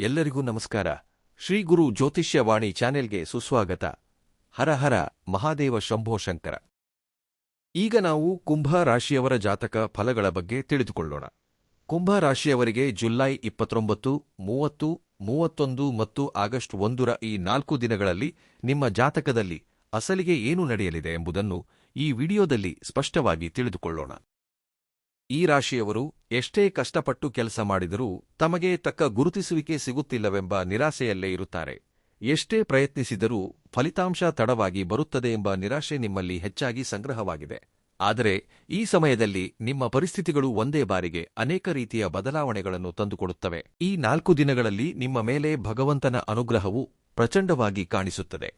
ಎಲ್ಲರಿಗೂ ನಮಸ್ಕಾರ. ಶ್ರೀ ಗುರು ಜ್ಯೋತಿಷ್ಯವಾಣಿ ಚಾನೆಲ್ಗೆ ಸುಸ್ವಾಗತ. ಹರ ಹರ ಮಹಾದೇವ ಶಂಭೋ ಶಂಕರ. ಈಗ ನಾವು ಕುಂಭ ರಾಶಿಯವರ ಜಾತಕ ಫಲಗಳ ಬಗ್ಗೆ ತಿಳಿದುಕೊಳ್ಳೋಣ. ಕುಂಭ ರಾಶಿಯವರಿಗೆ ಜುಲೈ 29, 30, 31 ಮತ್ತು ಆಗಸ್ಟ್ 1ರ ಈ 4 ದಿನಗಳಲ್ಲಿ ನಿಮ್ಮ ಜಾತಕದಲ್ಲಿ ಅಸಲಿಗೆ ಏನು ನಡೆಯಲಿದೆ ಎಂಬುದನ್ನು ಈ ವಿಡಿಯೋದಲ್ಲಿ ಸ್ಪಷ್ಟವಾಗಿ ತಿಳಿದುಕೊಳ್ಳೋಣ. ಈ ರಾಶಿಯವರು ಎಷ್ಟೇ ಕಷ್ಟಪಟ್ಟು ಕೆಲಸ ಮಾಡಿದರೂ ತಮಗೆ ತಕ್ಕ ಗುರುತಿಸುವಿಕೆ ಸಿಗುತ್ತಿಲ್ಲವೆಂಬ ನಿರಾಸೆಯಲ್ಲೇ ಇರುತ್ತಾರೆ. ಎಷ್ಟೇ ಪ್ರಯತ್ನಿಸಿದರೂ ಫಲಿತಾಂಶ ತಡವಾಗಿ ಬರುತ್ತದೆ ಎಂಬ ನಿರಾಶೆ ನಿಮ್ಮಲ್ಲಿ ಹೆಚ್ಚಾಗಿ ಸಂಗ್ರಹವಾಗಿದೆ. ಆದರೆ ಈ ಸಮಯದಲ್ಲಿ ನಿಮ್ಮ ಪರಿಸ್ಥಿತಿಗಳು ಒಂದೇ ಬಾರಿಗೆ ಅನೇಕ ರೀತಿಯ ಬದಲಾವಣೆಗಳನ್ನು ತಂದುಕೊಡುತ್ತವೆ. ಈ 4 ದಿನಗಳಲ್ಲಿ ನಿಮ್ಮ ಮೇಲೆ ಭಗವಂತನ ಅನುಗ್ರಹವು ಪ್ರಚಂಡವಾಗಿ ಕಾಣಿಸುತ್ತದೆ.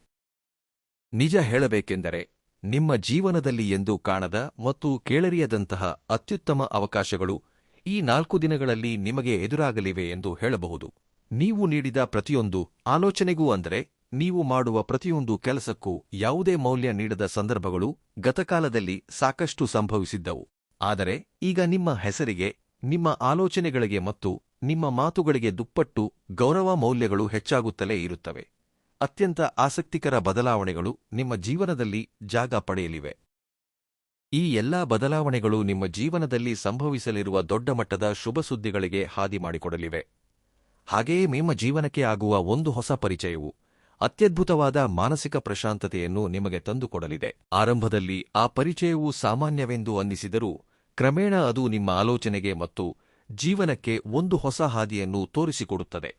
ನಿಜ ಹೇಳಬೇಕೆಂದರೆ ನಿಮ್ಮ ಜೀವನದಲ್ಲಿ ಎಂದೂ ಕಾಣದ ಮತ್ತು ಕೇಳರಿಯದಂತಹ ಅತ್ಯುತ್ತಮ ಅವಕಾಶಗಳು ಈ 4 ದಿನಗಳಲ್ಲಿ ನಿಮಗೆ ಎದುರಾಗಲಿವೆ ಎಂದು ಹೇಳಬಹುದು. ನೀವು ನೀಡಿದ ಪ್ರತಿಯೊಂದು ಆಲೋಚನೆಗೂ ಅಂದರೆ ನೀವು ಮಾಡುವ ಪ್ರತಿಯೊಂದು ಕೆಲಸಕ್ಕೂ ಯಾವುದೇ ಮೌಲ್ಯ ನೀಡದ ಸಂದರ್ಭಗಳು ಗತಕಾಲದಲ್ಲಿ ಸಾಕಷ್ಟು ಸಂಭವಿಸಿದ್ದವು. ಆದರೆ ಈಗ ನಿಮ್ಮ ಹೆಸರಿಗೆ, ನಿಮ್ಮ ಆಲೋಚನೆಗಳಿಗೆ ಮತ್ತು ನಿಮ್ಮ ಮಾತುಗಳಿಗೆ ದುಪ್ಪಟ್ಟು ಗೌರವ ಮೌಲ್ಯಗಳು ಹೆಚ್ಚಾಗುತ್ತಲೇ ಇರುತ್ತವೆ. ಅತ್ಯಂತ ಆಸಕ್ತಿಕರ ಬದಲಾವಣೆಗಳು ನಿಮ್ಮ ಜೀವನದಲ್ಲಿ ಜಾಗ ಪಡೆಯಲಿವೆ. ಈ ಎಲ್ಲಾ ಬದಲಾವಣೆಗಳು ನಿಮ್ಮ ಜೀವನದಲ್ಲಿ ಸಂಭವಿಸಲಿರುವ ದೊಡ್ಡ ಮಟ್ಟದ ಶುಭ ಸುದ್ದಿಗಳಿಗೆ ಹಾದಿ ಮಾಡಿಕೊಡಲಿವೆ. ಹಾಗೆಯೇ ನಿಮ್ಮ ಜೀವನಕ್ಕೆ ಆಗುವ ಒಂದು ಹೊಸ ಪರಿಚಯವು ಅತ್ಯದ್ಭುತವಾದ ಮಾನಸಿಕ ಪ್ರಶಾಂತತೆಯನ್ನು ನಿಮಗೆ ತಂದುಕೊಡಲಿದೆ. ಆರಂಭದಲ್ಲಿ ಆ ಪರಿಚಯವು ಸಾಮಾನ್ಯವೆಂದು ಅನ್ನಿಸಿದರೂ ಕ್ರಮೇಣ ಅದು ನಿಮ್ಮ ಆಲೋಚನೆಗೆ ಮತ್ತು ಜೀವನಕ್ಕೆ ಒಂದು ಹೊಸ ಹಾದಿಯನ್ನು ತೋರಿಸಿಕೊಡುತ್ತದೆ.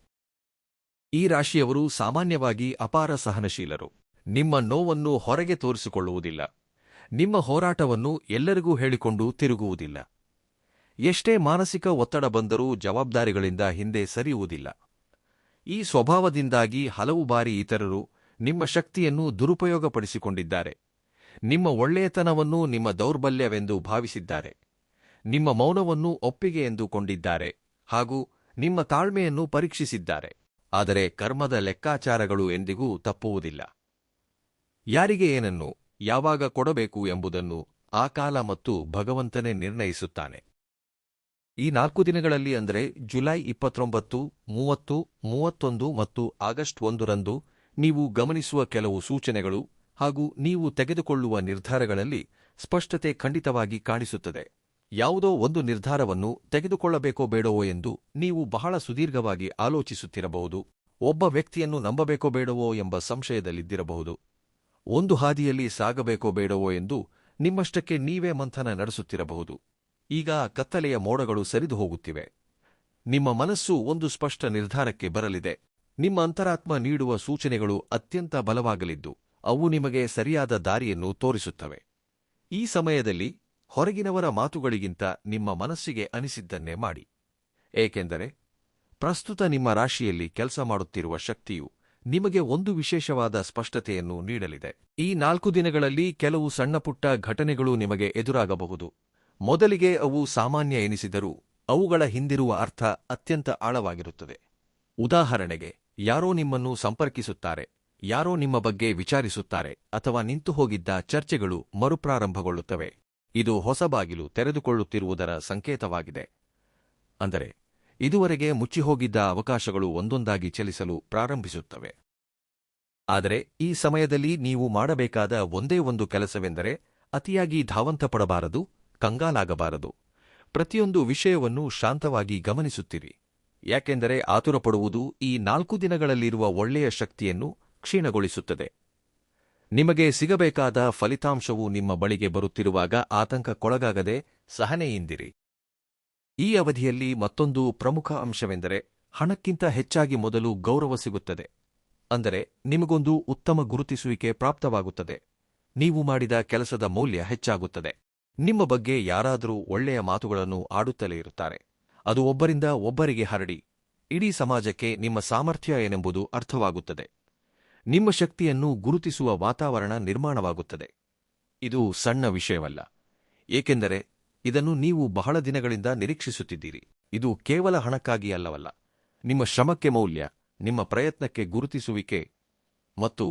ಈ ರಾಶಿಯವರು ಸಾಮಾನ್ಯವಾಗಿ ಅಪಾರ ಸಹನಶೀಲರು. ನಿಮ್ಮ ನೋವನ್ನು ಹೊರಗೆ ತೋರಿಸಿಕೊಳ್ಳುವುದಿಲ್ಲ. ನಿಮ್ಮ ಹೋರಾಟವನ್ನು ಎಲ್ಲರಿಗೂ ಹೇಳಿಕೊಂಡು ತಿರುಗುವುದಿಲ್ಲ. ಎಷ್ಟೇ ಮಾನಸಿಕ ಒತ್ತಡ ಬಂದರೂ ಜವಾಬ್ದಾರಿಗಳಿಂದ ಹಿಂದೆ ಸರಿಯುವುದಿಲ್ಲ. ಈ ಸ್ವಭಾವದಿಂದಾಗಿ ಹಲವು ಬಾರಿ ಇತರರು ನಿಮ್ಮ ಶಕ್ತಿಯನ್ನು ದುರುಪಯೋಗಪಡಿಸಿಕೊಂಡಿದ್ದಾರೆ. ನಿಮ್ಮ ಒಳ್ಳೆಯತನವನ್ನು ನಿಮ್ಮ ದೌರ್ಬಲ್ಯವೆಂದು ಭಾವಿಸಿದ್ದಾರೆ. ನಿಮ್ಮ ಮೌನವನ್ನು ಒಪ್ಪಿಗೆ ಎಂದುಕೊಂಡಿದ್ದಾರೆ ಹಾಗೂ ನಿಮ್ಮ ತಾಳ್ಮೆಯನ್ನು ಪರೀಕ್ಷಿಸಿದ್ದಾರೆ. ಆದರೆ ಕರ್ಮದ ಲೆಕ್ಕಾಚಾರಗಳು ಎಂದಿಗೂ ತಪ್ಪುವುದಿಲ್ಲ. ಯಾರಿಗೆ ಏನನ್ನು ಯಾವಾಗ ಕೊಡಬೇಕು ಎಂಬುದನ್ನು ಆ ಕಾಲ ಮತ್ತು ಭಗವಂತನೇ ನಿರ್ಣಯಿಸುತ್ತಾನೆ. ಈ 4 ದಿನಗಳಲ್ಲಿ ಅಂದರೆ ಜುಲೈ 29, 30, 31 ಮತ್ತು ಆಗಸ್ಟ್ 1ರಂದು ನೀವು ಗಮನಿಸುವ ಕೆಲವು ಸೂಚನೆಗಳು ಹಾಗೂ ನೀವು ತೆಗೆದುಕೊಳ್ಳುವ ನಿರ್ಧಾರಗಳಲ್ಲಿ ಸ್ಪಷ್ಟತೆ ಖಂಡಿತವಾಗಿ ಕಾಣಿಸುತ್ತದೆ. ಯಾವುದೋ ಒಂದು ನಿರ್ಧಾರವನ್ನು ತೆಗೆದುಕೊಳ್ಳಬೇಕೋ ಬೇಡವೋ ಎಂದು ನೀವು ಬಹಳ ಸುದೀರ್ಘವಾಗಿ ಆಲೋಚಿಸುತ್ತಿರಬಹುದು. ಒಬ್ಬ ವ್ಯಕ್ತಿಯನ್ನು ನಂಬಬೇಕೋ ಬೇಡವೋ ಎಂಬ ಸಂಶಯದಲ್ಲಿದ್ದಿರಬಹುದು. ಒಂದು ಹಾದಿಯಲ್ಲಿ ಸಾಗಬೇಕೋ ಬೇಡವೋ ಎಂದು ನಿಮ್ಮಷ್ಟಕ್ಕೆ ನೀವೇ ಮಂಥನ ನಡೆಸುತ್ತಿರಬಹುದು. ಈಗ ಕತ್ತಲೆಯ ಮೋಡಗಳು ಸರಿದು ಹೋಗುತ್ತಿವೆ. ನಿಮ್ಮ ಮನಸ್ಸು ಒಂದು ಸ್ಪಷ್ಟ ನಿರ್ಧಾರಕ್ಕೆ ಬರಲಿದೆ. ನಿಮ್ಮ ಅಂತರಾತ್ಮ ನೀಡುವ ಸೂಚನೆಗಳು ಅತ್ಯಂತ ಬಲವಾಗಲಿದ್ದು ಅವು ನಿಮಗೆ ಸರಿಯಾದ ದಾರಿಯನ್ನು ತೋರಿಸುತ್ತವೆ. ಈ ಸಮಯದಲ್ಲಿ ಹೊರಗಿನವರ ಮಾತುಗಳಿಗಿಂತ ನಿಮ್ಮ ಮನಸ್ಸಿಗೆ ಅನಿಸಿದ್ದನ್ನೇ ಮಾಡಿ. ಏಕೆಂದರೆ ಪ್ರಸ್ತುತ ನಿಮ್ಮ ರಾಶಿಯಲ್ಲಿ ಕೆಲಸ ಮಾಡುತ್ತಿರುವ ಶಕ್ತಿಯು ನಿಮಗೆ ಒಂದು ವಿಶೇಷವಾದ ಸ್ಪಷ್ಟತೆಯನ್ನು ನೀಡಲಿದೆ. ಈ 4 ದಿನಗಳಲ್ಲಿ ಕೆಲವು ಸಣ್ಣಪುಟ್ಟ ಘಟನೆಗಳು ನಿಮಗೆ ಎದುರಾಗಬಹುದು. ಮೊದಲಿಗೆ ಅವು ಸಾಮಾನ್ಯ ಎನಿಸಿದರೂ ಅವುಗಳ ಹಿಂದಿರುವ ಅರ್ಥ ಅತ್ಯಂತ ಆಳವಾಗಿರುತ್ತದೆ. ಉದಾಹರಣೆಗೆ, ಯಾರೋ ನಿಮ್ಮನ್ನು ಸಂಪರ್ಕಿಸುತ್ತಾರೆ, ಯಾರೋ ನಿಮ್ಮ ಬಗ್ಗೆ ವಿಚಾರಿಸುತ್ತಾರೆ ಅಥವಾ ನಿಂತುಹೋಗಿದ್ದ ಚರ್ಚೆಗಳು ಮರುಪ್ರಾರಂಭಗೊಳ್ಳುತ್ತವೆ. ಇದು ಹೊಸ ಬಾಗಿಲು ತೆರೆದುಕೊಳ್ಳುತ್ತಿರುವುದರ ಸಂಕೇತವಾಗಿದೆ. ಅಂದರೆ ಇದುವರೆಗೆ ಮುಚ್ಚಿಹೋಗಿದ್ದ ಅವಕಾಶಗಳು ಒಂದೊಂದಾಗಿ ಚಲಿಸಲು ಪ್ರಾರಂಭಿಸುತ್ತವೆ. ಆದರೆ ಈ ಸಮಯದಲ್ಲಿ ನೀವು ಮಾಡಬೇಕಾದ ಒಂದೇ ಒಂದು ಕೆಲಸವೆಂದರೆ ಅತಿಯಾಗಿ ಧಾವಂತಪಡಬಾರದು, ಕಂಗಾಲಾಗಬಾರದು. ಪ್ರತಿಯೊಂದು ವಿಷಯವನ್ನು ಶಾಂತವಾಗಿ ಗಮನಿಸುತ್ತಿರಿ. ಯಾಕೆಂದರೆ ಆತುರಪಡುವುದು ಈ 4 ದಿನಗಳಲ್ಲಿರುವ ಒಳ್ಳೆಯ ಶಕ್ತಿಯನ್ನು ಕ್ಷೀಣಗೊಳಿಸುತ್ತದೆ. ನಿಮಗೆ ಸಿಗಬೇಕಾದ ಫಲಿತಾಂಶವು ನಿಮ್ಮ ಬಳಿಗೆ ಬರುತ್ತಿರುವಾಗ ಆತಂಕಕ್ಕೊಳಗಾಗದೆ ಸಹನೆಯಿಂದಿರಿ. ಈ ಅವಧಿಯಲ್ಲಿ ಮತ್ತೊಂದು ಪ್ರಮುಖ ಅಂಶವೆಂದರೆ ಹಣಕ್ಕಿಂತ ಹೆಚ್ಚಾಗಿ ಮೊದಲು ಗೌರವ ಸಿಗುತ್ತದೆ. ಅಂದರೆ ನಿಮಗೊಂದು ಉತ್ತಮ ಗುರುತಿಸುವಿಕೆ ಪ್ರಾಪ್ತವಾಗುತ್ತದೆ. ನೀವು ಮಾಡಿದ ಕೆಲಸದ ಮೌಲ್ಯ ಹೆಚ್ಚಾಗುತ್ತದೆ. ನಿಮ್ಮ ಬಗ್ಗೆ ಯಾರಾದರೂ ಒಳ್ಳೆಯ ಮಾತುಗಳನ್ನು ಆಡುತ್ತಲೇ ಇರುತ್ತಾರೆ. ಅದು ಒಬ್ಬರಿಂದ ಒಬ್ಬರಿಗೆ ಹರಡಿ ಇಡೀ ಸಮಾಜಕ್ಕೆ ನಿಮ್ಮ ಸಾಮರ್ಥ್ಯ ಏನೆಂಬುದು ಅರ್ಥವಾಗುತ್ತದೆ. ನಿಮ್ಮ ಶಕ್ತಿಯನ್ನು ಗುರುತಿಸುವ ವಾತಾವರಣ ನಿರ್ಮಾಣವಾಗುತ್ತದೆ. ಇದು ಸಣ್ಣ ವಿಷಯವಲ್ಲ, ಏಕೆಂದರೆ ಇದನ್ನು ನೀವು ಬಹಳ ದಿನಗಳಿಂದ ನಿರೀಕ್ಷಿಸುತ್ತಿದ್ದೀರಿ. ಇದು ಕೇವಲ ಹಣಕ್ಕಾಗಿ ಅಲ್ಲವಲ್ಲ, ನಿಮ್ಮ ಶ್ರಮಕ್ಕೆ ಮೌಲ್ಯ, ನಿಮ್ಮ ಪ್ರಯತ್ನಕ್ಕೆ ಗುರುತಿಸುವಿಕೆ ಮತ್ತು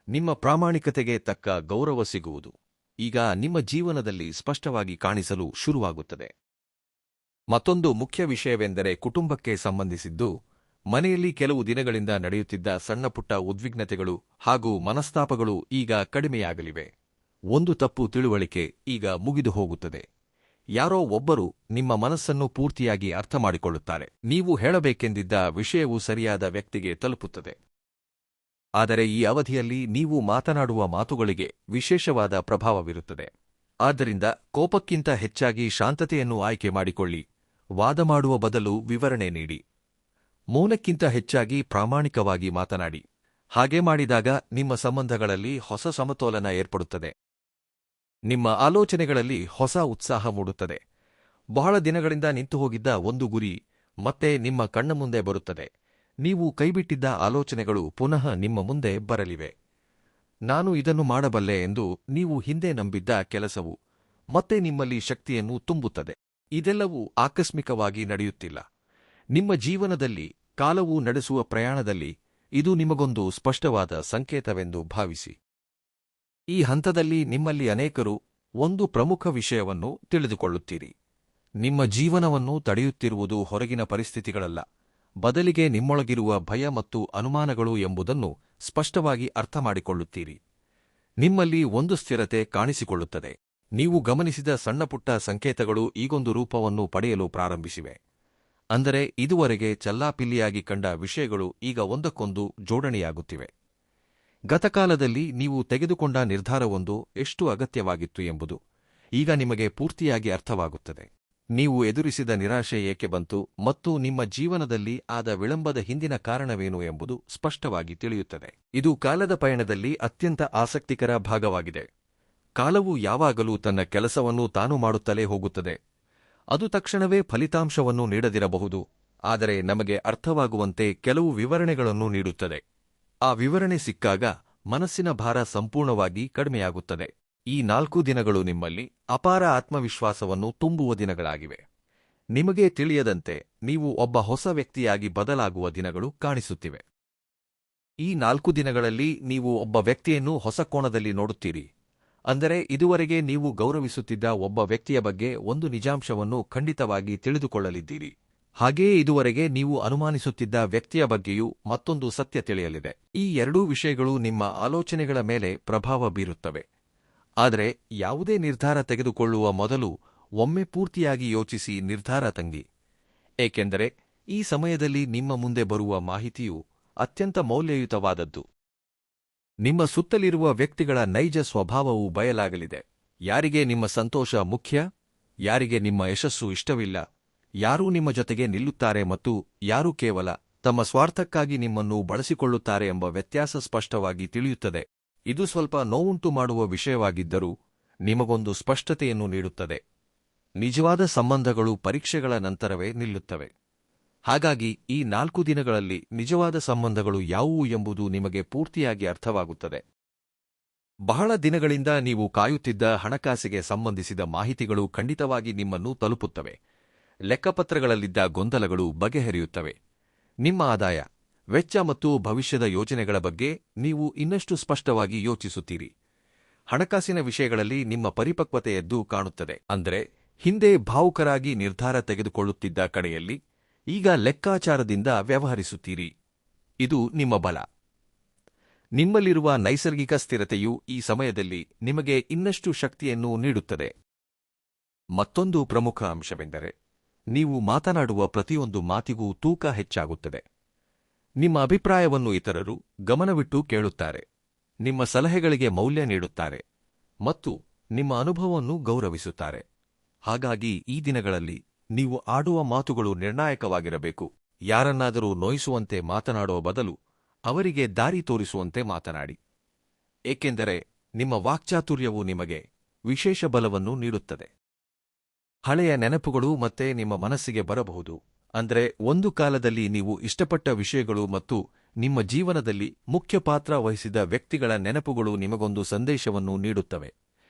ನಿಮ್ಮ ಪ್ರಾಮಾಣಿಕತೆಗೆ ತಕ್ಕ ಗೌರವ ಸಿಗುವುದು ಈಗ ನಿಮ್ಮ ಜೀವನದಲ್ಲಿ ಸ್ಪಷ್ಟವಾಗಿ ಕಾಣಿಸಲು ಶುರುವಾಗುತ್ತದೆ. ಮತ್ತೊಂದು ಮುಖ್ಯ ವಿಷಯವೆಂದರೆ ಕುಟುಂಬಕ್ಕೆ ಸಂಬಂಧಿಸಿದ್ದು. ಮನೆಯಲ್ಲಿ ಕೆಲವು ದಿನಗಳಿಂದ ನಡೆಯುತ್ತಿದ್ದ ಸಣ್ಣಪುಟ್ಟ ಉದ್ವಿಗ್ನತೆಗಳು ಹಾಗೂ ಮನಸ್ತಾಪಗಳು ಈಗ ಕಡಿಮೆಯಾಗಲಿವೆ. ಒಂದು ತಪ್ಪು ತಿಳುವಳಿಕೆ ಈಗ ಮುಗಿದು ಹೋಗುತ್ತದೆ. ಯಾರೋ ಒಬ್ಬರು ನಿಮ್ಮ ಮನಸ್ಸನ್ನು ಪೂರ್ತಿಯಾಗಿ ಅರ್ಥಮಾಡಿಕೊಳ್ಳುತ್ತಾರೆ. ನೀವು ಹೇಳಬೇಕೆಂದಿದ್ದ ವಿಷಯವು ಸರಿಯಾದ ವ್ಯಕ್ತಿಗೆ ತಲುಪುತ್ತದೆ. ಆದರೆ ಈ ಅವಧಿಯಲ್ಲಿ ನೀವು ಮಾತನಾಡುವ ಮಾತುಗಳಿಗೆ ವಿಶೇಷವಾದ ಪ್ರಭಾವವಿರುತ್ತದೆ. ಆದ್ದರಿಂದ ಕೋಪಕ್ಕಿಂತ ಹೆಚ್ಚಾಗಿ ಶಾಂತತೆಯನ್ನು ಆಯ್ಕೆ ಮಾಡಿಕೊಳ್ಳಿ. ವಾದ ಮಾಡುವ ಬದಲು ವಿವರಣೆ ನೀಡಿ. ಮೌನಕ್ಕಿಂತ ಹೆಚ್ಚಾಗಿ ಪ್ರಾಮಾಣಿಕವಾಗಿ ಮಾತನಾಡಿ. ಹಾಗೆ ಮಾಡಿದಾಗ ನಿಮ್ಮ ಸಂಬಂಧಗಳಲ್ಲಿ ಹೊಸ ಸಮತೋಲನ ಏರ್ಪಡುತ್ತದೆ. ನಿಮ್ಮ ಆಲೋಚನೆಗಳಲ್ಲಿ ಹೊಸ ಉತ್ಸಾಹ ಮೂಡುತ್ತದೆ. ಬಹಳ ದಿನಗಳಿಂದ ನಿಂತುಹೋಗಿದ್ದ ಒಂದು ಗುರಿ ಮತ್ತೆ ನಿಮ್ಮ ಕಣ್ಣ ಮುಂದೆ ಬರುತ್ತದೆ. ನೀವು ಕೈಬಿಟ್ಟಿದ್ದ ಆಲೋಚನೆಗಳು ಪುನಃ ನಿಮ್ಮ ಮುಂದೆ ಬರಲಿವೆ. ನಾನು ಇದನ್ನು ಮಾಡಬಲ್ಲೆ ಎಂದು ನೀವು ಹಿಂದೆ ನಂಬಿದ್ದ ಕೆಲಸವು ಮತ್ತೆ ನಿಮ್ಮಲ್ಲಿ ಶಕ್ತಿಯನ್ನು ತುಂಬುತ್ತದೆ. ಇದೆಲ್ಲವೂ ಆಕಸ್ಮಿಕವಾಗಿ ನಡೆಯುತ್ತಿಲ್ಲ. ನಿಮ್ಮ ಜೀವನದಲ್ಲಿ ಕಾಲವು ನಡೆಸುವ ಪ್ರಯಾಣದಲ್ಲಿ ಇದು ನಿಮಗೊಂದು ಸ್ಪಷ್ಟವಾದ ಸಂಕೇತವೆಂದು ಭಾವಿಸಿ. ಈ ಹಂತದಲ್ಲಿ ನಿಮ್ಮಲ್ಲಿ ಅನೇಕರು ಒಂದು ಪ್ರಮುಖ ವಿಷಯವನ್ನು ತಿಳಿದುಕೊಳ್ಳುತ್ತೀರಿ. ನಿಮ್ಮ ಜೀವನವನ್ನು ತಡೆಯುತ್ತಿರುವುದು ಹೊರಗಿನ ಪರಿಸ್ಥಿತಿಗಳಲ್ಲ, ಬದಲಿಗೆ ನಿಮ್ಮೊಳಗಿರುವ ಭಯ ಮತ್ತು ಅನುಮಾನಗಳು ಎಂಬುದನ್ನು ಸ್ಪಷ್ಟವಾಗಿ ಅರ್ಥಮಾಡಿಕೊಳ್ಳುತ್ತೀರಿ. ನಿಮ್ಮಲ್ಲಿ ಒಂದು ಸ್ಥಿರತೆ ಕಾಣಿಸಿಕೊಳ್ಳುತ್ತದೆ. ನೀವು ಗಮನಿಸಿದ ಸಣ್ಣಪುಟ್ಟ ಸಂಕೇತಗಳು ಈಗೊಂದು ರೂಪವನ್ನು ಪಡೆಯಲು ಪ್ರಾರಂಭಿಸಿವೆ. ಅಂದರೆ ಇದುವರೆಗೆ ಚಲ್ಲಾಪಿಲ್ಲಿಯಾಗಿ ಕಂಡ ವಿಷಯಗಳು ಈಗ ಒಂದಕ್ಕೊಂದು ಜೋಡಣೆಯಾಗುತ್ತಿವೆ. ಗತಕಾಲದಲ್ಲಿ ನೀವು ತೆಗೆದುಕೊಂಡ ನಿರ್ಧಾರವೊಂದು ಎಷ್ಟು ಅಗತ್ಯವಾಗಿತ್ತು ಎಂಬುದು ಈಗ ನಿಮಗೆ ಪೂರ್ತಿಯಾಗಿ ಅರ್ಥವಾಗುತ್ತದೆ. ನೀವು ಎದುರಿಸಿದ ನಿರಾಶೆ ಏಕೆ ಬಂತು ಮತ್ತು ನಿಮ್ಮ ಜೀವನದಲ್ಲಿ ಆದ ವಿಳಂಬದ ಹಿಂದಿನ ಕಾರಣವೇನು ಎಂಬುದು ಸ್ಪಷ್ಟವಾಗಿ ತಿಳಿಯುತ್ತದೆ. ಇದು ಕಾಲದ ಪಯಣದಲ್ಲಿ ಅತ್ಯಂತ ಆಸಕ್ತಿಕರ ಭಾಗವಾಗಿದೆ. ಕಾಲವು ಯಾವಾಗಲೂ ತನ್ನ ಕೆಲಸವನ್ನು ತಾನು ಮಾಡುತ್ತಲೇ ಹೋಗುತ್ತದೆ. ಅದು ತಕ್ಷಣವೇ ಫಲಿತಾಂಶವನ್ನು ನೀಡದಿರಬಹುದು, ಆದರೆ ನಮಗೆ ಅರ್ಥವಾಗುವಂತೆ ಕೆಲವು ವಿವರಣೆಗಳನ್ನು ನೀಡುತ್ತದೆ. ಆ ವಿವರಣೆ ಸಿಕ್ಕಾಗ ಮನಸ್ಸಿನ ಭಾರ ಸಂಪೂರ್ಣವಾಗಿ ಕಡಿಮೆಯಾಗುತ್ತದೆ. ಈ 4 ದಿನಗಳು ನಿಮ್ಮಲ್ಲಿ ಅಪಾರ ಆತ್ಮವಿಶ್ವಾಸವನ್ನು ತುಂಬುವ ದಿನಗಳಾಗಿವೆ. ನಿಮಗೆ ತಿಳಿಯದಂತೆ ನೀವು ಒಬ್ಬ ಹೊಸ ವ್ಯಕ್ತಿಯಾಗಿ ಬದಲಾಗುವ ದಿನಗಳು ಕಾಣಿಸುತ್ತಿವೆ. ಈ 4 ದಿನಗಳಲ್ಲಿ ನೀವು ಒಬ್ಬ ವ್ಯಕ್ತಿಯನ್ನು ಹೊಸ ಕೋಣದಲ್ಲಿ ನೋಡುತ್ತೀರಿ. ಅಂದರೆ ಇದುವರೆಗೆ ನೀವು ಗೌರವಿಸುತ್ತಿದ್ದ ಒಬ್ಬ ವ್ಯಕ್ತಿಯ ಬಗ್ಗೆ ಒಂದು ನಿಜಾಂಶವನ್ನು ಖಂಡಿತವಾಗಿ ತಿಳಿದುಕೊಳ್ಳಲಿದ್ದೀರಿ. ಹಾಗೆಯೇ ಇದುವರೆಗೆ ನೀವು ಅನುಮಾನಿಸುತ್ತಿದ್ದ ವ್ಯಕ್ತಿಯ ಬಗ್ಗೆಯೂ ಮತ್ತೊಂದು ಸತ್ಯ ತಿಳಿಯಲಿದೆ. ಈ ಎರಡೂ ವಿಷಯಗಳು ನಿಮ್ಮ ಆಲೋಚನೆಗಳ ಮೇಲೆ ಪ್ರಭಾವ ಬೀರುತ್ತವೆ. ಆದರೆ ಯಾವುದೇ ನಿರ್ಧಾರ ತೆಗೆದುಕೊಳ್ಳುವ ಮೊದಲು ಒಮ್ಮೆ ಪೂರ್ತಿಯಾಗಿ ಯೋಚಿಸಿ ನಿರ್ಧಾರ ತಂಗಿ. ಏಕೆಂದರೆ ಈ ಸಮಯದಲ್ಲಿ ನಿಮ್ಮ ಮುಂದೆ ಬರುವ ಮಾಹಿತಿಯು ಅತ್ಯಂತ ಮೌಲ್ಯಯುತವಾದದ್ದು. ನಿಮ್ಮ ಸುತ್ತಲಿರುವ ವ್ಯಕ್ತಿಗಳ ನೈಜ ಸ್ವಭಾವವು ಬಯಲಾಗಲಿದೆ. ಯಾರಿಗೆ ನಿಮ್ಮ ಸಂತೋಷ ಮುಖ್ಯ, ಯಾರಿಗೆ ನಿಮ್ಮ ಯಶಸ್ಸು ಇಷ್ಟವಿಲ್ಲ, ಯಾರೂ ನಿಮ್ಮ ಜೊತೆಗೆ ನಿಲ್ಲುತ್ತಾರೆ ಮತ್ತು ಯಾರೂ ಕೇವಲ ತಮ್ಮ ಸ್ವಾರ್ಥಕ್ಕಾಗಿ ನಿಮ್ಮನ್ನು ಬಳಸಿಕೊಳ್ಳುತ್ತಾರೆ ಎಂಬ ವ್ಯತ್ಯಾಸ ಸ್ಪಷ್ಟವಾಗಿ ತಿಳಿಯುತ್ತದೆ. ಇದು ಸ್ವಲ್ಪ ನೋವುಂಟು ಮಾಡುವ ವಿಷಯವಾಗಿದ್ದರೂ ನಿಮಗೊಂದು ಸ್ಪಷ್ಟತೆಯನ್ನು ನೀಡುತ್ತದೆ. ನಿಜವಾದ ಸಂಬಂಧಗಳು ಪರೀಕ್ಷೆಗಳ ನಂತರವೇ ನಿಲ್ಲುತ್ತವೆ. ಹಾಗಾಗಿ ಈ 4 ದಿನಗಳಲ್ಲಿ ನಿಜವಾದ ಸಂಬಂಧಗಳು ಯಾವುವು ಎಂಬುದು ನಿಮಗೆ ಪೂರ್ತಿಯಾಗಿ ಅರ್ಥವಾಗುತ್ತದೆ. ಬಹಳ ದಿನಗಳಿಂದ ನೀವು ಕಾಯುತ್ತಿದ್ದ ಹಣಕಾಸಿಗೆ ಸಂಬಂಧಿಸಿದ ಮಾಹಿತಿಗಳು ಖಂಡಿತವಾಗಿ ನಿಮ್ಮನ್ನು ತಲುಪುತ್ತವೆ. ಲೆಕ್ಕಪತ್ರಗಳಲ್ಲಿದ್ದ ಗೊಂದಲಗಳು ಬಗೆಹರಿಯುತ್ತವೆ. ನಿಮ್ಮ ಆದಾಯ, ವೆಚ್ಚ ಮತ್ತು ಭವಿಷ್ಯದ ಯೋಜನೆಗಳ ಬಗ್ಗೆ ನೀವು ಇನ್ನಷ್ಟು ಸ್ಪಷ್ಟವಾಗಿ ಯೋಚಿಸುತ್ತೀರಿ. ಹಣಕಾಸಿನ ವಿಷಯಗಳಲ್ಲಿ ನಿಮ್ಮ ಪರಿಪಕ್ವತೆ ಎದ್ದು ಕಾಣುತ್ತದೆ. ಅಂದರೆ ಹಿಂದೆ ಭಾವುಕರಾಗಿ ನಿರ್ಧಾರ ತೆಗೆದುಕೊಳ್ಳುತ್ತಿದ್ದ ಕಡೆಯಲ್ಲಿ ಈಗ ಲೆಕ್ಕಾಚಾರದಿಂದ ವ್ಯವಹರಿಸುತ್ತೀರಿ. ಇದು ನಿಮ್ಮ ಬಲ. ನಿಮ್ಮಲ್ಲಿರುವ ನೈಸರ್ಗಿಕ ಸ್ಥಿರತೆಯು ಈ ಸಮಯದಲ್ಲಿ ನಿಮಗೆ ಇನ್ನಷ್ಟು ಶಕ್ತಿಯನ್ನು ನೀಡುತ್ತದೆ. ಮತ್ತೊಂದು ಪ್ರಮುಖ ಅಂಶವೆಂದರೆ ನೀವು ಮಾತನಾಡುವ ಪ್ರತಿಯೊಂದು ಮಾತಿಗೂ ತೂಕ ಹೆಚ್ಚಾಗುತ್ತದೆ. ನಿಮ್ಮ ಅಭಿಪ್ರಾಯವನ್ನು ಇತರರು ಗಮನವಿಟ್ಟು ಕೇಳುತ್ತಾರೆ, ನಿಮ್ಮ ಸಲಹೆಗಳಿಗೆ ಮೌಲ್ಯ ನೀಡುತ್ತಾರೆ ಮತ್ತು ನಿಮ್ಮ ಅನುಭವವನ್ನು ಗೌರವಿಸುತ್ತಾರೆ. ಹಾಗಾಗಿ ಈ ದಿನಗಳಲ್ಲಿ ನೀವು ಆಡುವ ಮಾತುಗಳು ನಿರ್ಣಾಯಕವಾಗಿರಬೇಕು. ಯಾರನ್ನಾದರೂ ನೋಯಿಸುವಂತೆ ಮಾತನಾಡುವ ಬದಲು ಅವರಿಗೆ ದಾರಿ ತೋರಿಸುವಂತೆ ಮಾತನಾಡಿ. ಏಕೆಂದರೆ ನಿಮ್ಮ ವಾಕ್ಚಾತುರ್ಯವು ನಿಮಗೆ ವಿಶೇಷ ಬಲವನ್ನು ನೀಡುತ್ತದೆ. ಹಳೆಯ ನೆನಪುಗಳು ಮತ್ತೆ ನಿಮ್ಮ ಮನಸ್ಸಿಗೆ ಬರಬಹುದು. ಅಂದರೆ ಒಂದು ಕಾಲದಲ್ಲಿ ನೀವು ಇಷ್ಟಪಟ್ಟ ವಿಷಯಗಳು ಮತ್ತು ನಿಮ್ಮ ಜೀವನದಲ್ಲಿ ಮುಖ್ಯ ಪಾತ್ರ ವಹಿಸಿದ ವ್ಯಕ್ತಿಗಳ ನೆನಪುಗಳು ನಿಮಗೊಂದು ಸಂದೇಶವನ್ನು ನೀಡುತ್ತವೆ.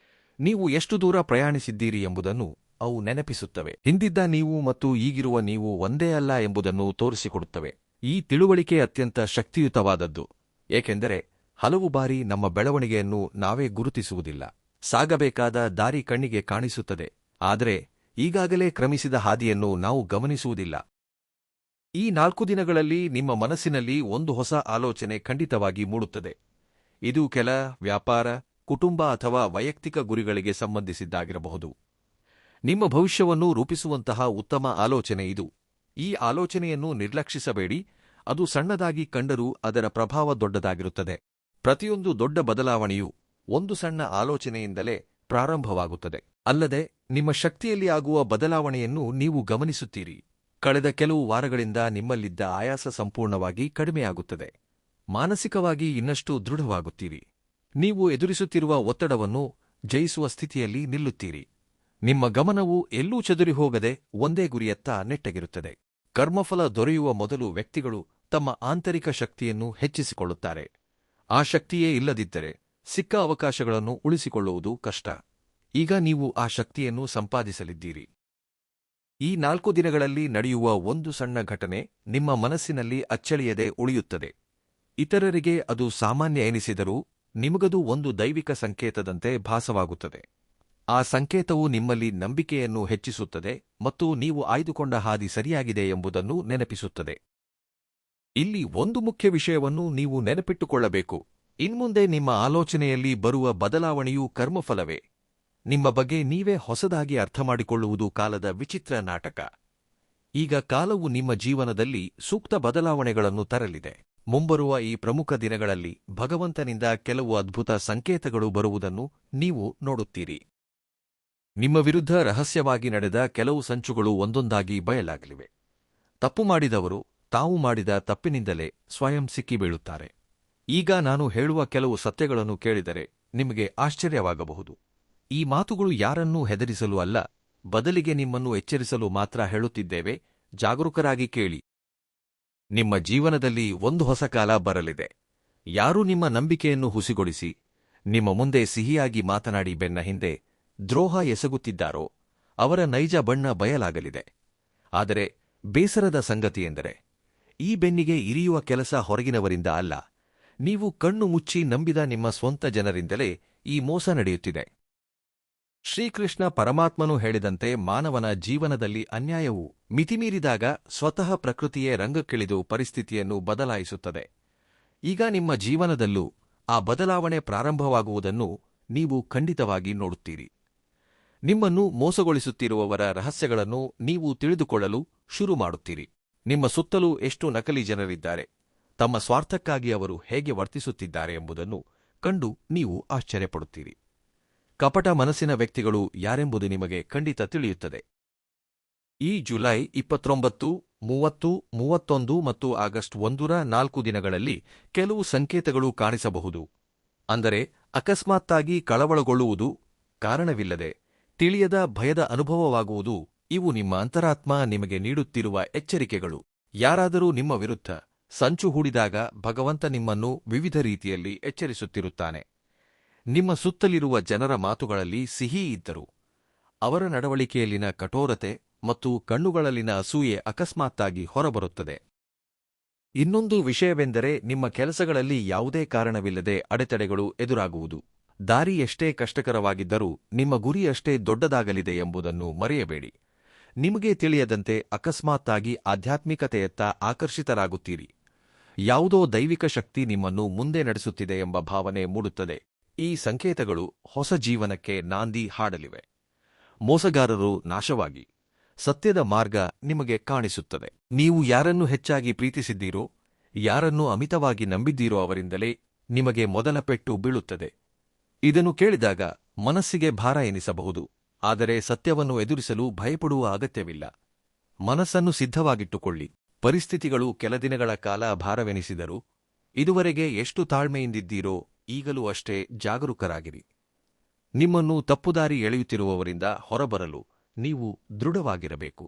ನೀವು ಎಷ್ಟು ದೂರ ಪ್ರಯಾಣಿಸಿದ್ದೀರಿ ಎಂಬುದನ್ನು ಅವು ನೆನಪಿಸುತ್ತವೆ. ಹಿಂದಿದ್ದ ನೀವು ಮತ್ತು ಈಗಿರುವ ನೀವು ಒಂದೇ ಅಲ್ಲ ಎಂಬುದನ್ನು ತೋರಿಸಿಕೊಡುತ್ತವೆ. ಈ ತಿಳುವಳಿಕೆ ಅತ್ಯಂತ ಶಕ್ತಿಯುತವಾದದ್ದು, ಏಕೆಂದರೆ ಹಲವು ಬಾರಿ ನಮ್ಮ ಬೆಳವಣಿಗೆಯನ್ನು ನಾವೇ ಗುರುತಿಸುವುದಿಲ್ಲ. ಸಾಗಬೇಕಾದ ದಾರಿ ಕಣ್ಣಿಗೆ ಕಾಣಿಸುತ್ತದೆ, ಆದರೆ ಈಗಾಗಲೇ ಕ್ರಮಿಸಿದ ಹಾದಿಯನ್ನು ನಾವು ಗಮನಿಸುವುದಿಲ್ಲ. ಈ 4 ದಿನಗಳಲ್ಲಿ ನಿಮ್ಮ ಮನಸ್ಸಿನಲ್ಲಿ ಒಂದು ಹೊಸ ಆಲೋಚನೆ ಖಂಡಿತವಾಗಿ ಮೂಡುತ್ತದೆ. ಇದು ಕೆಲ ವ್ಯಾಪಾರ, ಕುಟುಂಬ ಅಥವಾ ವೈಯಕ್ತಿಕ ಗುರಿಗಳಿಗೆ ಸಂಬಂಧಿಸಿದ್ದಾಗಿರಬಹುದು. ನಿಮ್ಮ ಭವಿಷ್ಯವನ್ನು ರೂಪಿಸುವಂತಹ ಉತ್ತಮ ಆಲೋಚನೆ ಇದು. ಈ ಆಲೋಚನೆಯನ್ನು ನಿರ್ಲಕ್ಷಿಸಬೇಡಿ. ಅದು ಸಣ್ಣದಾಗಿ ಕಂಡರೂ ಅದರ ಪ್ರಭಾವ ದೊಡ್ಡದಾಗಿರುತ್ತದೆ. ಪ್ರತಿಯೊಂದು ದೊಡ್ಡ ಬದಲಾವಣೆಯೂ ಒಂದು ಸಣ್ಣ ಆಲೋಚನೆಯಿಂದಲೇ ಪ್ರಾರಂಭವಾಗುತ್ತದೆ. ಅಲ್ಲದೆ ನಿಮ್ಮ ಶಕ್ತಿಯಲ್ಲಿ ಆಗುವ ಬದಲಾವಣೆಯನ್ನು ನೀವು ಗಮನಿಸುತ್ತೀರಿ. ಕಳೆದ ಕೆಲವು ವಾರಗಳಿಂದ ನಿಮ್ಮಲ್ಲಿದ್ದ ಆಯಾಸ ಸಂಪೂರ್ಣವಾಗಿ ಕಡಿಮೆಯಾಗುತ್ತದೆ. ಮಾನಸಿಕವಾಗಿ ಇನ್ನಷ್ಟು ದೃಢವಾಗುತ್ತೀರಿ. ನೀವು ಎದುರಿಸುತ್ತಿರುವ ಒತ್ತಡವನ್ನು ಜಯಿಸುವ ಸ್ಥಿತಿಯಲ್ಲಿ ನಿಲ್ಲುತ್ತೀರಿ. ನಿಮ್ಮ ಗಮನವು ಎಲ್ಲೂ ಚದುರಿ ಹೋಗದೆ ಒಂದೇ ಗುರಿಯತ್ತ ನೆಟ್ಟಗಿರುತ್ತದೆ. ಕರ್ಮಫಲ ದೊರೆಯುವ ಮೊದಲು ವ್ಯಕ್ತಿಗಳು ತಮ್ಮ ಆಂತರಿಕ ಶಕ್ತಿಯನ್ನು ಹೆಚ್ಚಿಸಿಕೊಳ್ಳುತ್ತಾರೆ. ಆ ಶಕ್ತಿಯೇ ಇಲ್ಲದಿದ್ದರೆ ಸಿಕ್ಕ ಅವಕಾಶಗಳನ್ನು ಉಳಿಸಿಕೊಳ್ಳುವುದು ಕಷ್ಟ. ಈಗ ನೀವು ಆ ಶಕ್ತಿಯನ್ನು ಸಂಪಾದಿಸಲಿದ್ದೀರಿ. ಈ 4 ದಿನಗಳಲ್ಲಿ ನಡೆಯುವ ಒಂದು ಸಣ್ಣ ಘಟನೆ ನಿಮ್ಮ ಮನಸ್ಸಿನಲ್ಲಿ ಅಚ್ಚಳಿಯದೆ ಉಳಿಯುತ್ತದೆ. ಇತರರಿಗೆ ಅದು ಸಾಮಾನ್ಯ ಎನಿಸಿದರೂ ನಿಮಗದು ಒಂದು ದೈವಿಕ ಸಂಕೇತದಂತೆ ಭಾಸವಾಗುತ್ತದೆ. ಆ ಸಂಕೇತವು ನಿಮ್ಮಲ್ಲಿ ನಂಬಿಕೆಯನ್ನು ಹೆಚ್ಚಿಸುತ್ತದೆ ಮತ್ತು ನೀವು ಆಯ್ದುಕೊಂಡ ಹಾದಿ ಸರಿಯಾಗಿದೆ ಎಂಬುದನ್ನು ನೆನಪಿಸುತ್ತದೆ. ಇಲ್ಲಿ ಒಂದು ಮುಖ್ಯ ವಿಷಯವನ್ನು ನೀವು ನೆನಪಿಟ್ಟುಕೊಳ್ಳಬೇಕು. ಇನ್ಮುಂದೆ ನಿಮ್ಮ ಆಲೋಚನೆಯಲ್ಲಿ ಬರುವ ಬದಲಾವಣೆಯೂ ಕರ್ಮಫಲವೇ. ನಿಮ್ಮ ಬಗ್ಗೆ ನೀವೇ ಹೊಸದಾಗಿ ಅರ್ಥಮಾಡಿಕೊಳ್ಳುವುದು ಕಾಲದ ವಿಚಿತ್ರ ನಾಟಕ. ಈಗ ಕಾಲವು ನಿಮ್ಮ ಜೀವನದಲ್ಲಿ ಸೂಕ್ತ ಬದಲಾವಣೆಗಳನ್ನು ತರಲಿದೆ. ಮುಂಬರುವ ಈ ಪ್ರಮುಖ ದಿನಗಳಲ್ಲಿ ಭಗವಂತನಿಂದ ಕೆಲವು ಅದ್ಭುತ ಸಂಕೇತಗಳು ಬರುವುದನ್ನು ನೀವು ನೋಡುತ್ತೀರಿ. ನಿಮ್ಮ ವಿರುದ್ಧ ರಹಸ್ಯವಾಗಿ ನಡೆದ ಕೆಲವು ಸಂಚುಗಳು ಒಂದೊಂದಾಗಿ ಬಯಲಾಗಲಿವೆ. ತಪ್ಪು ಮಾಡಿದವರು ತಾವು ಮಾಡಿದ ತಪ್ಪಿನಿಂದಲೇ ಸ್ವಯಂ ಸಿಕ್ಕಿಬೀಳುತ್ತಾರೆ. ಈಗ ನಾನು ಹೇಳುವ ಕೆಲವು ಸತ್ಯಗಳನ್ನು ಕೇಳಿದರೆ ನಿಮಗೆ ಆಶ್ಚರ್ಯವಾಗಬಹುದು. ಈ ಮಾತುಗಳು ಯಾರನ್ನೂ ಹೆದರಿಸಲು ಅಲ್ಲ, ಬದಲಿಗೆ ನಿಮ್ಮನ್ನು ಎಚ್ಚರಿಸಲು ಮಾತ್ರ ಹೇಳುತ್ತಿದ್ದೇವೆ. ಜಾಗರೂಕರಾಗಿ ಕೇಳಿ. ನಿಮ್ಮ ಜೀವನದಲ್ಲಿ ಒಂದು ಹೊಸ ಕಾಲ ಬರಲಿದೆ. ಯಾರು ನಿಮ್ಮ ನಂಬಿಕೆಯನ್ನು ಹುಸಿಗೊಳಿಸಿ ನಿಮ್ಮ ಮುಂದೆ ಸಿಹಿಯಾಗಿ ಮಾತನಾಡಿ ಬೆನ್ನ ಹಿಂದೆ ದ್ರೋಹ ಎಸಗುತ್ತಿದ್ದಾರೋ ಅವರ ನೈಜ ಬಣ್ಣ ಬಯಲಾಗಲಿದೆ. ಆದರೆ ಬೇಸರದ ಸಂಗತಿಯೆಂದರೆ ಈ ಬೆನ್ನಿಗೆ ಇರಿಯುವ ಕೆಲಸ ಹೊರಗಿನವರಿಂದ ಅಲ್ಲ, ನೀವು ಕಣ್ಣು ಮುಚ್ಚಿ ನಂಬಿದ ನಿಮ್ಮ ಸ್ವಂತ ಜನರಿಂದಲೇ ಈ ಮೋಸ ನಡೆಯುತ್ತಿದೆ. ಶ್ರೀಕೃಷ್ಣ ಪರಮಾತ್ಮನು ಹೇಳಿದಂತೆ ಮಾನವನ ಜೀವನದಲ್ಲಿ ಅನ್ಯಾಯವು ಮಿತಿಮೀರಿದಾಗ ಸ್ವತಃ ಪ್ರಕೃತಿಯೇ ರಂಗಕ್ಕಿಳಿದು ಪರಿಸ್ಥಿತಿಯನ್ನು ಬದಲಾಯಿಸುತ್ತದೆ. ಈಗ ನಿಮ್ಮ ಜೀವನದಲ್ಲೂ ಆ ಬದಲಾವಣೆ ಪ್ರಾರಂಭವಾಗುವುದನ್ನು ನೀವು ಖಂಡಿತವಾಗಿ ನೋಡುತ್ತೀರಿ. ನಿಮ್ಮನ್ನು ಮೋಸಗೊಳಿಸುತ್ತಿರುವವರ ರಹಸ್ಯಗಳನ್ನು ನೀವು ತಿಳಿದುಕೊಳ್ಳಲು ಶುರು ಮಾಡುತ್ತೀರಿ. ನಿಮ್ಮ ಸುತ್ತಲೂ ಎಷ್ಟು ನಕಲಿ ಜನರಿದ್ದಾರೆ, ತಮ್ಮ ಸ್ವಾರ್ಥಕ್ಕಾಗಿ ಅವರು ಹೇಗೆ ವರ್ತಿಸುತ್ತಿದ್ದಾರೆ ಎಂಬುದನ್ನು ಕಂಡು ನೀವು ಆಶ್ಚರ್ಯಪಡುತ್ತೀರಿ. ಕಪಟ ಮನಸ್ಸಿನ ವ್ಯಕ್ತಿಗಳು ಯಾರೆಂಬುದು ನಿಮಗೆ ಖಂಡಿತ ತಿಳಿಯುತ್ತದೆ. ಈ ಜುಲೈ 29, 30, 31 ಮತ್ತು ಆಗಸ್ಟ್ 1ರ 4 ದಿನಗಳಲ್ಲಿ ಕೆಲವು ಸಂಕೇತಗಳು ಕಾಣಿಸಬಹುದು. ಅಂದರೆ ಅಕಸ್ಮಾತ್ತಾಗಿ ಕಳವಳಗೊಳ್ಳುವುದು, ಕಾರಣವಿಲ್ಲದೆ ತಿಳಿಯದ ಭಯದ ಅನುಭವವಾಗುವುದು. ಇವು ನಿಮ್ಮ ಅಂತರಾತ್ಮ ನಿಮಗೆ ನೀಡುತ್ತಿರುವ ಎಚ್ಚರಿಕೆಗಳು. ಯಾರಾದರೂ ನಿಮ್ಮ ವಿರುದ್ಧ ಸಂಚು ಹೂಡಿದಾಗ ಭಗವಂತ ನಿಮ್ಮನ್ನು ವಿವಿಧ ರೀತಿಯಲ್ಲಿ ಎಚ್ಚರಿಸುತ್ತಿರುತ್ತಾನೆ. ನಿಮ್ಮ ಸುತ್ತಲಿರುವ ಜನರ ಮಾತುಗಳಲ್ಲಿ ಸಿಹಿ ಇದ್ದರೂ ಅವರ ನಡವಳಿಕೆಯಲ್ಲಿನ ಕಠೋರತೆ ಮತ್ತು ಕಣ್ಣುಗಳಲ್ಲಿನ ಅಸೂಯೆ ಅಕಸ್ಮಾತ್ತಾಗಿ ಹೊರಬರುತ್ತದೆ. ಇನ್ನೊಂದು ವಿಷಯವೆಂದರೆ ನಿಮ್ಮ ಕೆಲಸಗಳಲ್ಲಿ ಯಾವುದೇ ಕಾರಣವಿಲ್ಲದೆ ಅಡೆತಡೆಗಳು ಎದುರಾಗುವುದು. ದಾರಿ ಎಷ್ಟೇ ಕಷ್ಟಕರವಾಗಿದ್ದರೂ ನಿಮ್ಮ ಗುರಿಯಷ್ಟೇ ದೊಡ್ಡದಾಗಲಿದೆ ಎಂಬುದನ್ನು ಮರೆಯಬೇಡಿ. ನಿಮಗೆ ತಿಳಿಯದಂತೆ ಅಕಸ್ಮಾತ್ತಾಗಿ ಆಧ್ಯಾತ್ಮಿಕತೆಯತ್ತ ಆಕರ್ಷಿತರಾಗುತ್ತೀರಿ. ಯಾವುದೋ ದೈವಿಕ ಶಕ್ತಿ ನಿಮ್ಮನ್ನು ಮುಂದೆ ನಡೆಸುತ್ತಿದೆ ಎಂಬ ಭಾವನೆ ಮೂಡುತ್ತದೆ. ಈ ಸಂಕೇತಗಳು ಹೊಸ ಜೀವನಕ್ಕೆ ನಾಂದಿ ಹಾಡಲಿವೆ. ಮೋಸಗಾರರು ನಾಶವಾಗಿ ಸತ್ಯದ ಮಾರ್ಗ ನಿಮಗೆ ಕಾಣಿಸುತ್ತದೆ. ನೀವು ಯಾರನ್ನು ಹೆಚ್ಚಾಗಿ ಪ್ರೀತಿಸಿದ್ದೀರೋ, ಯಾರನ್ನು ಅಮಿತವಾಗಿ ನಂಬಿದ್ದೀರೋ ಅವರಿಂದಲೇ ನಿಮಗೆ ಮೊದಲ ಪೆಟ್ಟು ಬೀಳುತ್ತದೆ. ಇದನ್ನು ಕೇಳಿದಾಗ ಮನಸ್ಸಿಗೆ ಭಾರ ಎನಿಸಬಹುದು, ಆದರೆ ಸತ್ಯವನ್ನು ಎದುರಿಸಲು ಭಯಪಡುವ ಅಗತ್ಯವಿಲ್ಲ. ಮನಸ್ಸನ್ನು ಸಿದ್ಧವಾಗಿಟ್ಟುಕೊಳ್ಳಿ. ಪರಿಸ್ಥಿತಿಗಳು ಕೆಲ ದಿನಗಳ ಕಾಲ ಭಾರವೆನಿಸಿದರೂ ಇದುವರೆಗೆ ಎಷ್ಟು ತಾಳ್ಮೆಯಿಂದಿದ್ದೀರೋ ಈಗಲೂ ಅಷ್ಟೇ ಜಾಗರೂಕರಾಗಿರಿ. ನಿಮ್ಮನ್ನು ತಪ್ಪುದಾರಿ ಎಳೆಯುತ್ತಿರುವವರಿಂದ ಹೊರಬರಲು ನೀವು ದೃಢವಾಗಿರಬೇಕು.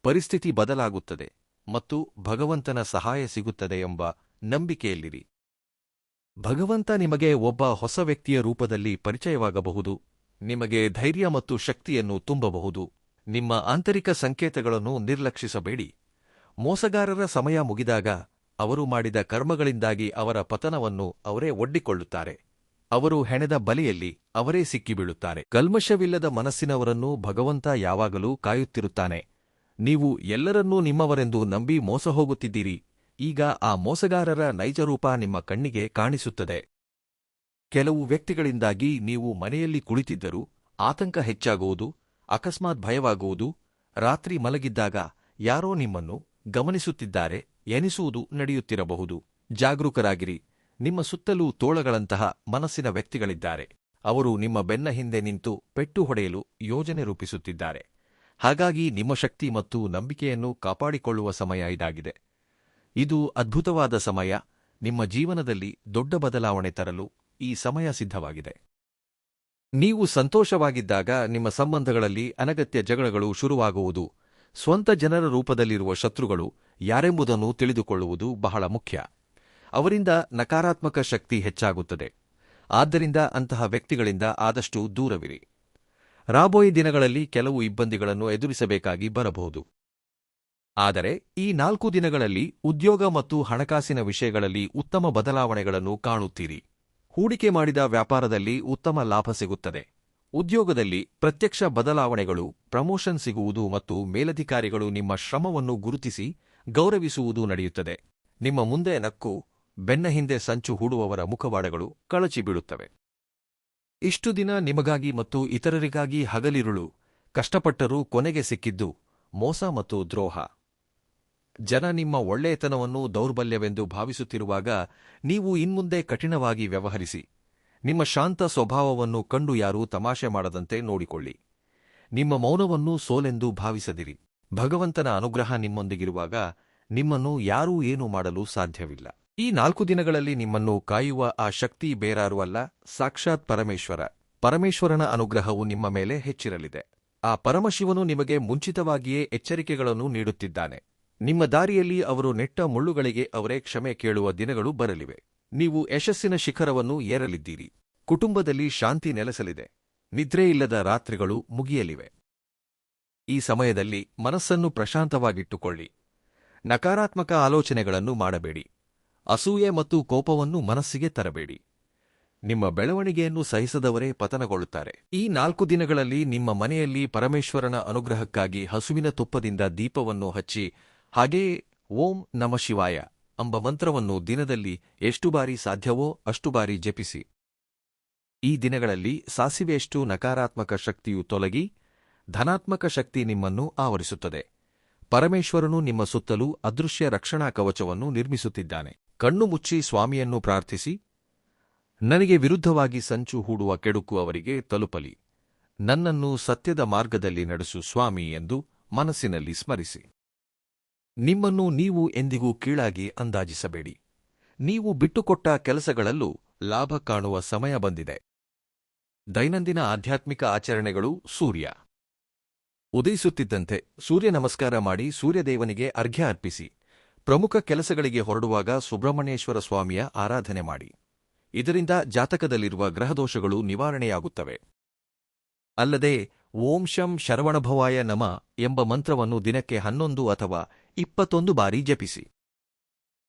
ಪರಿಸ್ಥಿತಿ ಬದಲಾಗುತ್ತದೆ ಮತ್ತು ಭಗವಂತನ ಸಹಾಯ ಸಿಗುತ್ತದೆ ಎಂಬ ನಂಬಿಕೆಯಲ್ಲಿರಿ. ಭಗವಂತ ನಿಮಗೆ ಒಬ್ಬ ಹೊಸ ವ್ಯಕ್ತಿಯ ರೂಪದಲ್ಲಿ ಪರಿಚಯವಾಗಬಹುದು, ನಿಮಗೆ ಧೈರ್ಯ ಮತ್ತು ಶಕ್ತಿಯನ್ನು ತುಂಬಬಹುದು. ನಿಮ್ಮ ಆಂತರಿಕ ಸಂಕೇತಗಳನ್ನು ನಿರ್ಲಕ್ಷಿಸಬೇಡಿ. ಮೋಸಗಾರರ ಸಮಯ ಮುಗಿದಾಗ ಅವರು ಮಾಡಿದ ಕರ್ಮಗಳಿಂದಾಗಿ ಅವರ ಪತನವನ್ನು ಅವರೇ ಒಡ್ಡಿಕೊಳ್ಳುತ್ತಾರೆ. ಅವರು ಹೆಣೆದ ಬಲೆಯಲ್ಲಿ ಅವರೇ ಸಿಕ್ಕಿಬೀಳುತ್ತಾರೆ. ಕಲ್ಮಶವಿಲ್ಲದ ಮನಸ್ಸಿನವರನ್ನು ಭಗವಂತ ಯಾವಾಗಲೂ ಕಾಯುತ್ತಿರುತ್ತಾನೆ. ನೀವು ಎಲ್ಲರನ್ನೂ ನಿಮ್ಮವರೆಂದು ನಂಬಿ ಮೋಸ ಹೋಗುತ್ತಿದ್ದೀರಿ. ಈಗ ಆ ಮೋಸಗಾರರ ನೈಜ ರೂಪ ನಿಮ್ಮ ಕಣ್ಣಿಗೆ ಕಾಣಿಸುತ್ತದೆ. ಕೆಲವು ವ್ಯಕ್ತಿಗಳಿಂದಾಗಿ ನೀವು ಮನೆಯಲ್ಲಿ ಕುಳಿತಿದ್ದರೂ ಆತಂಕ ಹೆಚ್ಚಾಗುವುದು, ಅಕಸ್ಮಾತ್ ಭಯವಾಗುವುದು, ರಾತ್ರಿ ಮಲಗಿದ್ದಾಗ ಯಾರೋ ನಿಮ್ಮನ್ನು ಗಮನಿಸುತ್ತಿದ್ದಾರೆ ಎನಿಸುವುದು ನಡೆಯುತ್ತಿರಬಹುದು. ಜಾಗರೂಕರಾಗಿರಿ. ನಿಮ್ಮ ಸುತ್ತಲೂ ತೋಳಗಳಂತಹ ಮನಸ್ಸಿನ ವ್ಯಕ್ತಿಗಳಿದ್ದಾರೆ. ಅವರು ನಿಮ್ಮ ಬೆನ್ನ ಹಿಂದೆ ನಿಂತು ಪೆಟ್ಟು ಹೊಡೆಯಲು ಯೋಜನೆ ರೂಪಿಸುತ್ತಿದ್ದಾರೆ. ಹಾಗಾಗಿ ನಿಮ್ಮ ಶಕ್ತಿ ಮತ್ತು ನಂಬಿಕೆಯನ್ನು ಕಾಪಾಡಿಕೊಳ್ಳುವ ಸಮಯ ಇದಾಗಿದೆ. ಇದು ಅದ್ಭುತವಾದ ಸಮಯ. ನಿಮ್ಮ ಜೀವನದಲ್ಲಿ ದೊಡ್ಡ ಬದಲಾವಣೆ ತರಲು ಈ ಸಮಯ ಸಿದ್ಧವಾಗಿದೆ. ನೀವು ಸಂತೋಷವಾಗಿದ್ದಾಗ ನಿಮ್ಮ ಸಂಬಂಧಗಳಲ್ಲಿ ಅನಗತ್ಯ ಜಗಳಗಳು ಶುರುವಾಗುವುದು. ಸ್ವಂತ ಜನರ ರೂಪದಲ್ಲಿರುವ ಶತ್ರುಗಳು ಯಾರೆಂಬುದನ್ನು ತಿಳಿದುಕೊಳ್ಳುವುದು ಬಹಳ ಮುಖ್ಯ. ಅವರಿಂದ ನಕಾರಾತ್ಮಕ ಶಕ್ತಿ ಹೆಚ್ಚಾಗುತ್ತದೆ. ಆದ್ದರಿಂದ ಅಂತಹ ವ್ಯಕ್ತಿಗಳಿಂದ ಆದಷ್ಟು ದೂರವಿರಿ. ರಾಬೋಯಿ ದಿನಗಳಲ್ಲಿ ಕೆಲವು ಇಬ್ಬಂದಿಗಳನ್ನು ಎದುರಿಸಬೇಕಾಗಿ ಬರಬಹುದು. ಆದರೆ ಈ 4 ದಿನಗಳಲ್ಲಿ ಉದ್ಯೋಗ ಮತ್ತು ಹಣಕಾಸಿನ ವಿಷಯಗಳಲ್ಲಿ ಉತ್ತಮ ಬದಲಾವಣೆಗಳನ್ನು ಕಾಣುತ್ತೀರಿ. ಹೂಡಿಕೆ ಮಾಡಿದ ವ್ಯಾಪಾರದಲ್ಲಿ ಉತ್ತಮ ಲಾಭ ಸಿಗುತ್ತದೆ. ಉದ್ಯೋಗದಲ್ಲಿ ಪ್ರತ್ಯಕ್ಷ ಬದಲಾವಣೆಗಳು, ಪ್ರಮೋಷನ್ ಸಿಗುವುದು ಮತ್ತು ಮೇಲಧಿಕಾರಿಗಳು ನಿಮ್ಮ ಶ್ರಮವನ್ನು ಗುರುತಿಸಿ ಗೌರವಿಸುವುದು ನಡೆಯುತ್ತದೆ. ನಿಮ್ಮ ಮುಂದೆ ನಕ್ಕು ಬೆನ್ನ ಹಿಂದೆ ಸಂಚು ಹೂಡುವವರ ಮುಖವಾಡಗಳು ಕಳಚಿಬೀಳುತ್ತವೆ. ಇಷ್ಟು ದಿನ ನಿಮಗಾಗಿ ಮತ್ತು ಇತರರಿಗಾಗಿ ಹಗಲಿರುಳು ಕಷ್ಟಪಟ್ಟರೂ ಕೊನೆಗೆ ಸಿಕ್ಕಿದ್ದು ಮೋಸ ಮತ್ತು ದ್ರೋಹ. ಜನ ನಿಮ್ಮ ಒಳ್ಳೆಯತನವನ್ನು ದೌರ್ಬಲ್ಯವೆಂದು ಭಾವಿಸುತ್ತಿರುವಾಗ ನೀವು ಇನ್ಮುಂದೆ ಕಠಿಣವಾಗಿ ವ್ಯವಹರಿಸಿ. ನಿಮ್ಮ ಶಾಂತ ಸ್ವಭಾವವನ್ನು ಕಂಡು ಯಾರೂ ತಮಾಷೆ ಮಾಡದಂತೆ ನೋಡಿಕೊಳ್ಳಿ. ನಿಮ್ಮ ಮೌನವನ್ನು ಸೋಲೆಂದು ಭಾವಿಸದಿರಿ. ಭಗವಂತನ ಅನುಗ್ರಹ ನಿಮ್ಮೊಂದಿಗಿರುವಾಗ ನಿಮ್ಮನ್ನು ಯಾರೂ ಏನೂ ಮಾಡಲು ಸಾಧ್ಯವಿಲ್ಲ. ಈ 4 ದಿನಗಳಲ್ಲಿ ನಿಮ್ಮನ್ನು ಕಾಯುವ ಆ ಶಕ್ತಿ ಬೇರಾರೂ ಅಲ್ಲ, ಸಾಕ್ಷಾತ್ ಪರಮೇಶ್ವರ. ಪರಮೇಶ್ವರನ ಅನುಗ್ರಹವು ನಿಮ್ಮ ಮೇಲೆ ಹೆಚ್ಚಿರಲಿದೆ. ಆ ಪರಮಶಿವನು ನಿಮಗೆ ಮುಂಚಿತವಾಗಿಯೇ ಎಚ್ಚರಿಕೆಗಳನ್ನು ನೀಡುತ್ತಿದ್ದಾನೆ. ನಿಮ್ಮ ದಾರಿಯಲ್ಲಿ ಅವರು ನೆಟ್ಟ ಮುಳ್ಳುಗಳಿಗೆ ಅವರೇ ಕ್ಷಮೆ ಕೇಳುವ ದಿನಗಳು ಬರಲಿವೆ. ನೀವು ಯಶಸ್ಸಿನ ಶಿಖರವನ್ನು ಏರಲಿದ್ದೀರಿ. ಕುಟುಂಬದಲ್ಲಿ ಶಾಂತಿ ನೆಲೆಸಲಿದೆ. ನಿದ್ರೆಯಿಲ್ಲದ ರಾತ್ರಿಗಳು ಮುಗಿಯಲಿವೆ. ಈ ಸಮಯದಲ್ಲಿ ಮನಸ್ಸನ್ನು ಪ್ರಶಾಂತವಾಗಿಟ್ಟುಕೊಳ್ಳಿ. ನಕಾರಾತ್ಮಕ ಆಲೋಚನೆಗಳನ್ನು ಮಾಡಬೇಡಿ. ಅಸೂಯೆ ಮತ್ತು ಕೋಪವನ್ನು ಮನಸ್ಸಿಗೆ ತರಬೇಡಿ. ನಿಮ್ಮ ಬೆಳವಣಿಗೆಯನ್ನು ಸಹಿಸದವರೇ ಪತನಗೊಳ್ಳುತ್ತಾರೆ. ಈ 4 ದಿನಗಳಲ್ಲಿ ನಿಮ್ಮ ಮನೆಯಲ್ಲಿ ಪರಮೇಶ್ವರನ ಅನುಗ್ರಹಕ್ಕಾಗಿ ಹಸುವಿನ ತುಪ್ಪದಿಂದ ದೀಪವನ್ನು ಹಚ್ಚಿ, ಹಾಗೆಯೇ ಓಂ ನಮಃ ಶಿವಾಯ ಎಂಬ ಮಂತ್ರವನ್ನು ದಿನದಲ್ಲಿ ಎಷ್ಟು ಬಾರಿ ಸಾಧ್ಯವೋ ಅಷ್ಟು ಬಾರಿ ಜಪಿಸಿ. ಈ ದಿನಗಳಲ್ಲಿ ಸಾಸಿವೆಯಷ್ಟು ನಕಾರಾತ್ಮಕ ಶಕ್ತಿಯು ತೊಲಗಿ ಧನಾತ್ಮಕ ಶಕ್ತಿ ನಿಮ್ಮನ್ನು ಆವರಿಸುತ್ತದೆ. ಪರಮೇಶ್ವರನು ನಿಮ್ಮ ಸುತ್ತಲೂ ಅದೃಶ್ಯ ರಕ್ಷಣಾ ಕವಚವನ್ನು ನಿರ್ಮಿಸುತ್ತಿದ್ದಾನೆ. ಕಣ್ಣು ಮುಚ್ಚಿ ಸ್ವಾಮಿಯನ್ನು ಪ್ರಾರ್ಥಿಸಿ, ನನಗೆ ವಿರುದ್ಧವಾಗಿ ಸಂಚು ಹೂಡುವ ಕೆಡುಕು ಅವರಿಗೆ ತಲುಪಲಿ. ನನ್ನನ್ನು ಸತ್ಯದ ಮಾರ್ಗದಲ್ಲಿ ನಡೆಸು ಸ್ವಾಮಿ ಎಂದು ಮನಸ್ಸಿನಲ್ಲಿ ಸ್ಮರಿಸಿ. ನಿಮ್ಮನ್ನು ನೀವು ಎಂದಿಗೂ ಕೀಳಾಗಿ ಅಂದಾಜಿಸಬೇಡಿ. ನೀವು ಬಿಟ್ಟುಕೊಟ್ಟ ಕೆಲಸಗಳಲ್ಲೂ ಲಾಭ ಕಾಣುವ ಸಮಯ ಬಂದಿದೆ. ದೈನಂದಿನ ಆಧ್ಯಾತ್ಮಿಕ ಆಚರಣೆಗಳು. ಸೂರ್ಯ ಉದಯಿಸುತ್ತಿದ್ದಂತೆ ಸೂರ್ಯ ನಮಸ್ಕಾರ ಮಾಡಿ ಸೂರ್ಯದೇವನಿಗೆ ಅರ್ಘ್ಯ ಅರ್ಪಿಸಿ. ಪ್ರಮುಖ ಕೆಲಸಗಳಿಗೆ ಹೊರಡುವಾಗ ಸುಬ್ರಹ್ಮಣ್ಯೇಶ್ವರ ಸ್ವಾಮಿಯ ಆರಾಧನೆ ಮಾಡಿ. ಇದರಿಂದ ಜಾತಕದಲ್ಲಿರುವ ಗ್ರಹದೋಷಗಳು ನಿವಾರಣೆಯಾಗುತ್ತವೆ. ಅಲ್ಲದೆ ಓಂ ಶಂ ಶರವಣಭವಾಯ ನಮಃ ಎಂಬ ಮಂತ್ರವನ್ನು ದಿನಕ್ಕೆ 11 ಅಥವಾ 21 ಬಾರಿ ಜಪಿಸಿ.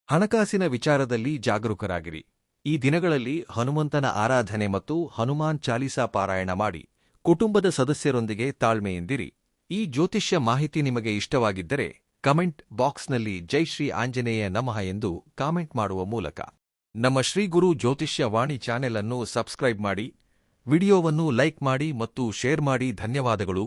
ಹಣಕಾಸಿನ ವಿಚಾರದಲ್ಲಿ ಜಾಗರೂಕರಾಗಿರಿ. ಈ ದಿನಗಳಲ್ಲಿ ಹನುಮಂತನ ಆರಾಧನೆ ಮತ್ತು ಹನುಮಾನ್ ಚಾಲೀಸಾ ಪಾರಾಯಣ ಮಾಡಿ. ಕುಟುಂಬದ ಸದಸ್ಯರೊಂದಿಗೆ ತಾಳ್ಮೆಯಿಂದಿರಿ. ಈ ಜ್ಯೋತಿಷ್ಯ ಮಾಹಿತಿ ನಿಮಗೆ ಇಷ್ಟವಾಗಿದ್ದರೆ ಕಮೆಂಟ್ ಬಾಕ್ಸ್ನಲ್ಲಿ ಜೈ ಶ್ರೀ ಆಂಜನೇಯ ನಮಃ ಎಂದು ಕಾಮೆಂಟ್ ಮಾಡುವ ಮೂಲಕ ನಮ್ಮ ಶ್ರೀ ಗುರು ಜ್ಯೋತಿಷ್ಯ ವಾಣಿ ಚಾನೆಲ್ ಅನ್ನು ಸಬ್ಸ್ಕ್ರೈಬ್ ಮಾಡಿ. ವಿಡಿಯೋವನ್ನು ಲೈಕ್ ಮಾಡಿ ಮತ್ತು ಶೇರ್ ಮಾಡಿ. ಧನ್ಯವಾದಗಳು.